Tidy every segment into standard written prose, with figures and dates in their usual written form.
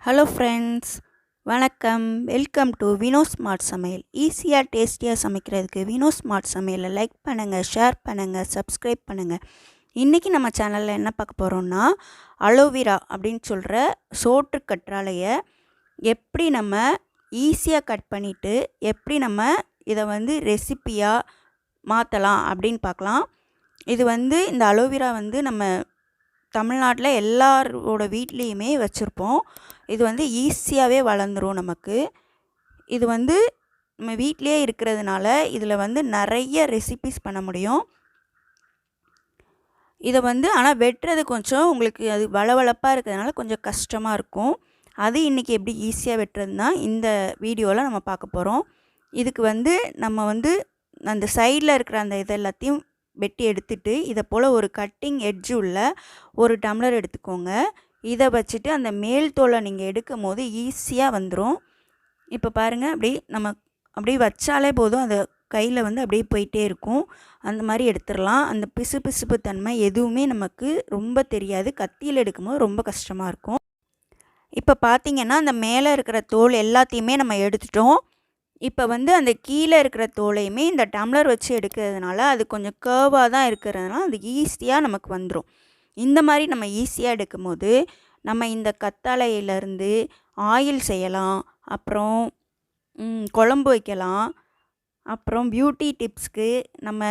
Hello friends, வணக்கம். Welcome to Vino smart சமையல். ஈஸியாக டேஸ்டியாக சமைக்கிறதுக்கு வினோ ஸ்மார்ட் சமையலை லைக் பண்ணுங்கள், ஷேர் பண்ணுங்கள், சப்ஸ்கிரைப் பண்ணுங்கள். இன்றைக்கி நம்ம சேனலில் என்ன பார்க்க போகிறோம்னா, அலோவேரா அப்படின்னு சொல்கிற சோற்று கற்றாழையை எப்படி நம்ம ஈஸியாக கட் பண்ணிவிட்டு எப்படி நம்ம இதை ரெசிப்பியாக மாற்றலாம் அப்படின்னு பார்க்கலாம். இது இந்த அலோவேரா நம்ம தமிழ்நாட்டில் எல்லாரோட வீட்லேயுமே வச்சுருப்போம். இது ஈஸியாகவே வளர்ந்துரும் நமக்கு. இது நம்ம வீட்டிலே இருக்கிறதுனால இதில் நிறைய ரெசிபிஸ் பண்ண முடியும். இதை ஆனால் வெட்டுறது கொஞ்சம் உங்களுக்கு அது வளவளப்பாக இருக்கிறதுனால கொஞ்சம் கஷ்டமாக இருக்கும். அது இன்றைக்கி எப்படி ஈஸியாக வெட்டுறதுன்னா இந்த வீடியோவில் நம்ம பார்க்க போகிறோம். இதுக்கு நம்ம அந்த சைடில் இருக்கிற அந்த இது எல்லாத்தையும் வெட்டி எடுத்துட்டு இதை போல் ஒரு கட்டிங் எட்ஜு உள்ள ஒரு டம்ளர் எடுத்துக்கோங்க. இதை வச்சுட்டு அந்த மேல் தோலை நீங்கள் எடுக்கும் போது ஈஸியாக வந்துடும். இப்போ பாருங்கள், நம்ம அப்படியே வச்சாலே போதும், அந்த கையில் அப்படியே போயிட்டே இருக்கும். அந்த மாதிரி எடுத்துடலாம். அந்த பிசுபிசுப்பு தன்மை எதுவுமே நமக்கு ரொம்ப தெரியாது. கத்தியில் எடுக்கும்போது ரொம்ப கஷ்டமாக இருக்கும். இப்போ பார்த்திங்கன்னா அந்த மேலே இருக்கிற தோல் எல்லாத்தையுமே நம்ம எடுத்துட்டோம். இப்போ அந்த கீழே இருக்கிற தோலையுமே இந்த டம்ளர் வச்சு எடுக்கிறதுனால அது கொஞ்சம் கர்வாக தான் இருக்கிறதுனால அது ஈஸியாக நமக்கு வந்துடும். இந்த மாதிரி நம்ம ஈஸியாக எடுக்கும்போது நம்ம இந்த கத்தாழையிலேருந்து ஆயில் செய்யலாம், அப்புறம் குழம்பு வைக்கலாம், அப்புறம் பியூட்டி டிப்ஸ்க்கு நம்ம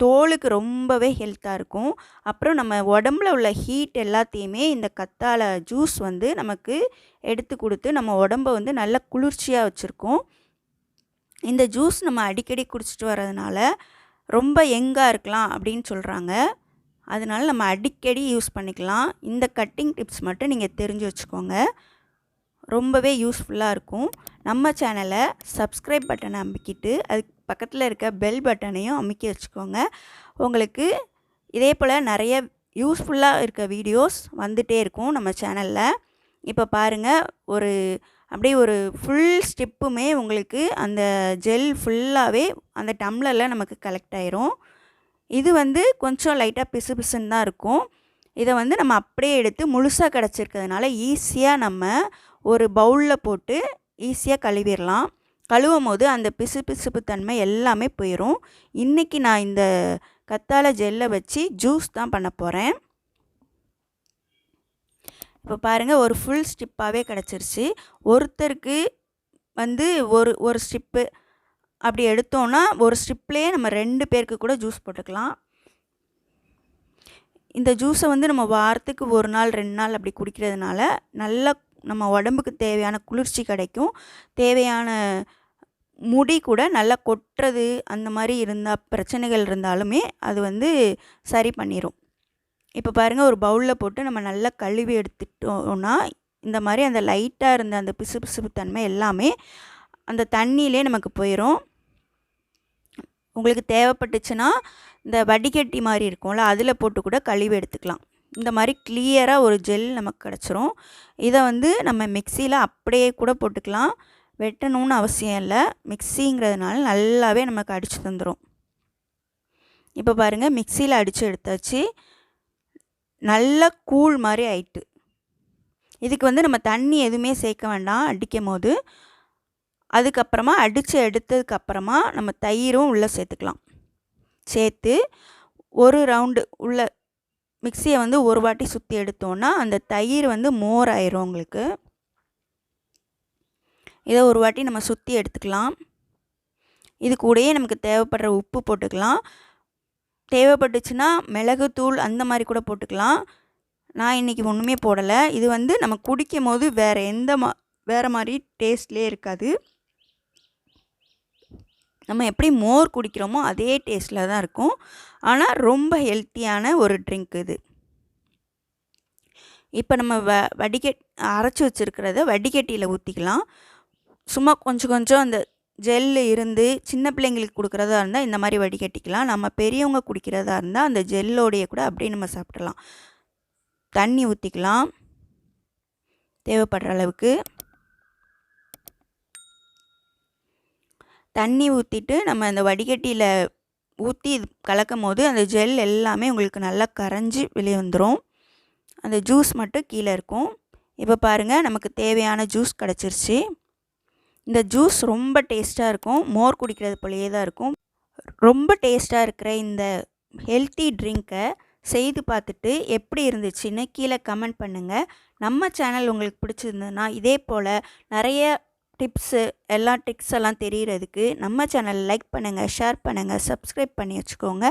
தோலுக்கு ரொம்பவே ஹெல்த்தாக இருக்கும். அப்புறம் நம்ம உடம்புல உள்ள ஹீட் எல்லாத்தையுமே இந்த கத்தாழை ஜூஸ் நமக்கு எடுத்து கொடுத்து நம்ம உடம்பை நல்ல குளிர்ச்சியாக வச்சுருக்கோம். இந்த ஜூஸ் நம்ம அடிக்கடி குடிச்சிட்டு வர்றதுனால ரொம்ப யங்காக இருக்கலாம் அப்படின்னு சொல்கிறாங்க. அதனால நம்ம அடிக்கடி யூஸ் பண்ணிக்கலாம். இந்த கட்டிங் டிப்ஸ் மட்டும் நீங்கள் தெரிஞ்சு வச்சுக்கோங்க, ரொம்பவே யூஸ்ஃபுல்லாக இருக்கும். நம்ம சேனலை சப்ஸ்கிரைப் பட்டனை அமுக்கிட்டு அதுக்கு பக்கத்தில் இருக்க பெல் பட்டனையும் அமுக்கி வச்சுக்கோங்க. உங்களுக்கு இதே போல் நிறைய யூஸ்ஃபுல்லாக இருக்க வீடியோஸ் வந்துகிட்டே இருக்கும் நம்ம சேனலில். இப்போ பாருங்கள், அப்படியே ஒரு ஃபுல் ஸ்டெப்புமே உங்களுக்கு அந்த ஜெல் ஃபுல்லாகவே அந்த டம்ளரில் நமக்கு கலெக்ட் ஆயிரும். இது கொஞ்சம் லைட்டாக பிசு பிசுன்னு தான் இருக்கும். இதை நம்ம அப்படியே எடுத்து முழுசாக கிடச்சிருக்கிறதுனால ஈஸியாக நம்ம ஒரு பவுலில் போட்டு ஈஸியாக கழுவிடலாம். கழுவும் போது அந்த பிசு பிசுப்பு தன்மை எல்லாமே போயிடும். இன்றைக்கி நான் இந்த கத்தாழை ஜெல்லை வச்சு ஜூஸ் தான் பண்ண போகிறேன். இப்போ பாருங்கள், ஒரு ஃபுல் ஸ்ட்ரிப்பாகவே கிடச்சிருச்சு. ஒருத்தருக்கு ஒரு ஸ்ட்ரிப்பு அப்படி எடுத்தோன்னா ஒரு ஸ்ட்ரிப்லேயே நம்ம 2 பேருக்கு கூட ஜூஸ் போட்டுக்கலாம். இந்த ஜூஸை நம்ம வாரத்துக்கு 1 நாள் 2 நாள் அப்படி குடிக்கிறதுனால நல்லா நம்ம உடம்புக்கு தேவையான குளிர்ச்சி கிடைக்கும். தேவையான முடி கூட நல்லா கொட்டுறது அந்த மாதிரி இருந்தால் பிரச்சனைகள் இருந்தாலுமே அது சரி பண்ணிடும். இப்போ பாருங்கள், ஒரு பவுலில் போட்டு நம்ம நல்லா கழுவி எடுத்துட்டோம்னா இந்த மாதிரி அந்த லைட்டாக இருந்த அந்த பிசுபிசுப்பு தன்மை எல்லாமே அந்த தண்ணியிலே நமக்கு போயிடும். உங்களுக்கு தேவைப்பட்டுச்சுன்னா இந்த வடிகட்டி மாதிரி இருக்கும்ல, அதில் போட்டு கூட கழுவி எடுத்துக்கலாம். இந்த மாதிரி கிளியராக ஒரு ஜெல் நமக்கு கிடச்சிரும். இதை நம்ம மிக்சியில் அப்படியே கூட போட்டுக்கலாம், வெட்டணும்னு அவசியம் இல்லை. மிக்சிங்கிறதுனால நல்லாவே நமக்கு அடித்து தந்துடும். இப்போ பாருங்கள், மிக்சியில் அடித்து எடுத்தாச்சு. நல்ல கூழ் மாதிரி ஆயிட்டு. இதுக்கு நம்ம தண்ணி எதுவுமே சேர்க்க வேண்டாம் அடிக்கும் போது. அதுக்கப்புறமா அடித்து எடுத்ததுக்கப்புறமா நம்ம தயிரும் உள்ளே சேர்த்துக்கலாம். சேர்த்து ஒரு ரவுண்டு உள்ள மிக்சியை ஒரு வாட்டி சுற்றி எடுத்தோன்னா அந்த தயிர் மோர் ஆயிரும் உங்களுக்கு. இதை ஒரு வாட்டி நம்ம சுற்றி எடுத்துக்கலாம். இது கூடயே நமக்கு தேவைப்படுற உப்பு போட்டுக்கலாம். தேவைப்பட்டுச்சுன்னா மிளகுத்தூள் அந்த மாதிரி கூட போட்டுக்கலாம். நான் இன்றைக்கி ஒன்றுமே போடலை. இது நம்ம குடிக்கும் போது வேறு மாதிரி டேஸ்ட்லேயே இருக்காது. நம்ம எப்படி மோர் குடிக்கிறோமோ அதே டேஸ்ட்டில் தான் இருக்கும். ஆனால் ரொம்ப ஹெல்த்தியான ஒரு ட்ரிங்க் இது. இப்போ நம்ம அரைச்சி வச்சுருக்கிறத வடிகட்டியில் ஊற்றிக்கலாம். சும்மா கொஞ்சம் கொஞ்சம் அந்த ஜெல்லு இருந்து சின்ன பிள்ளைங்களுக்கு கொடுக்குறதா இருந்தால் இந்த மாதிரி வடிகட்டிக்கலாம். நம்ம பெரியவங்க குடிக்கிறதா இருந்தால் அந்த ஜெல்லோடைய கூட அப்படியே நம்ம சாப்பிட்றலாம். தண்ணி ஊற்றிக்கலாம் தேவைப்படுற அளவுக்கு. தண்ணி ஊற்றிட்டு நம்ம அந்த வடிகட்டியில் ஊற்றி கலக்கும் போது அந்த ஜெல் எல்லாமே உங்களுக்கு நல்லா கரைஞ்சி வெளியே வந்துடும். அந்த ஜூஸ் மட்டும் கீழே இருக்கும். இப்போ பாருங்கள் நமக்கு தேவையான ஜூஸ் கிடச்சிருச்சு. இந்த ஜூஸ் ரொம்ப டேஸ்ட்டாக இருக்கும். மோர் குடிக்கிறது போலயே தான் இருக்கும். ரொம்ப டேஸ்ட்டாக இருக்கிற இந்த ஹெல்த்தி ட்ரிங்க்கை செய்து பார்த்துட்டு எப்படி இருந்துச்சுன்னு கீழே கமெண்ட் பண்ணுங்கள். நம்ம சேனல் உங்களுக்கு பிடிச்சிருந்ததுன்னா இதே போல் நிறைய டிப்ஸு ட்ரிக்ஸ் எல்லாம் தெரியறதுக்கு நம்ம சேனல் லைக் பண்ணுங்கள், ஷேர் பண்ணுங்கள், சப்ஸ்கிரைப் பண்ணி வச்சுக்கோங்க.